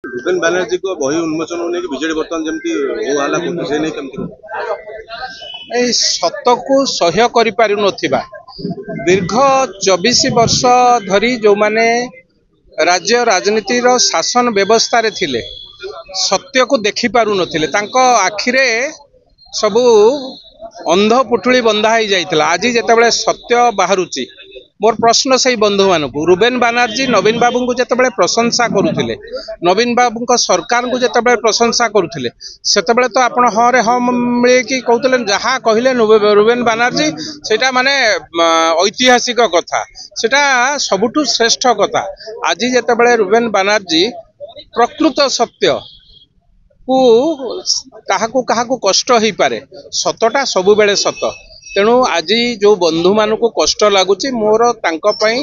भूपेन बानर्जी को बही उन्मोचन होने की बीजेडी बर्तमान जमती हो हाला से नहीं केमती सत को सह्य कर दीर्घ 24 वर्ष धरी जो माने राज्य राजनीति शासन व्यवस्था रे थिले सत्य को देखि पारु नथिले तांको आखिरे सबू अंध पुटुली बंधा ही जाइतला। आज जेतेबेले सत्य बाहरुची मोर प्रश्न से बंधु मानक रुबेन बानर्जी नवीन बाबू को जितेबाला प्रशंसा करुले नवीन बाबू सरकार को जितेबाला प्रशंसा करुले सेतेबाला तो आपण हाँ रे हाँ मिलकी कहते जहाँ कहले रुबेन बानर्जी सेटा माने ऐतिहासिक कथा सेटा सबुठु श्रेष्ठ कथा। आज जितेबाला रुबेन बानर्जी प्रकृत सत्य को काहाकू कष्ट हो पारे सतटा सबु बेले सत तेणु आज जो बंधु मान को कष्ट लगुच मोर तांको पई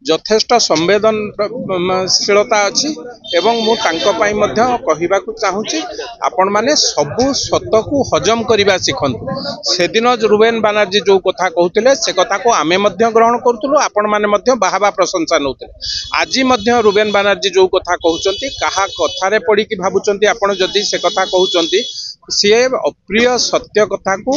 यथेष्ट संवेदनशीलता अच्छी एवं मु तांको पई मध्य कहिबाकू चाहूची आपण माने सबु सत को हजम करबा सिखंतु। से दिन रुबेन बानर्जी जो कथा कहते से कथा को आमे मध्य ग्रहण करूँ आपण माने मध्य बाहाबा प्रशंसा नौते। आज मध्य रुबेन बानर्जी जो कथा कहउचंती कहा कथारे पड़ी कि भाबुचंती आपण जदी से कथा कहउचंती सी अप्रिय सत्य कथा को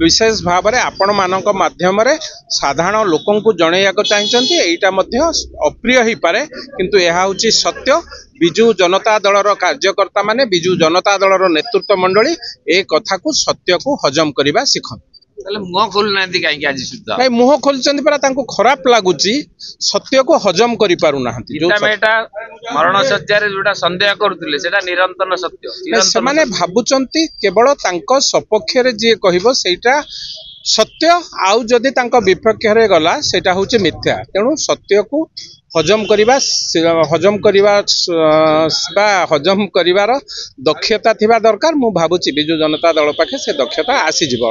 विशेष भाव में आपण मानक माध्यम रे साधारण लोकों को जनइया चाहिए एटा मध्य अप्रिय ही पारे किंतु यह हूँ सत्य। बिजु जनता दलर कार्यकर्ता माने बिजु जनता दलर नेतृत्व मंडली ए कथा को सत्य को हजम करने शिखन मुह खोलना कहीं मुह खोलुंट परा खराब लगुच सत्य को हजम कर मरण सज्जार जो सन्देह करुले निरंतन सत्य से भावुंट केवल सपक्ष जी कह सत्य आउ जदि विपक्ष रे गला सेटा हूँ मिथ्या। तेणु सत्य को हजम करिवार दक्षता थिबा दरकार। मु भावुची बिजु जनता दल पाखे से दक्षता आसीजिव।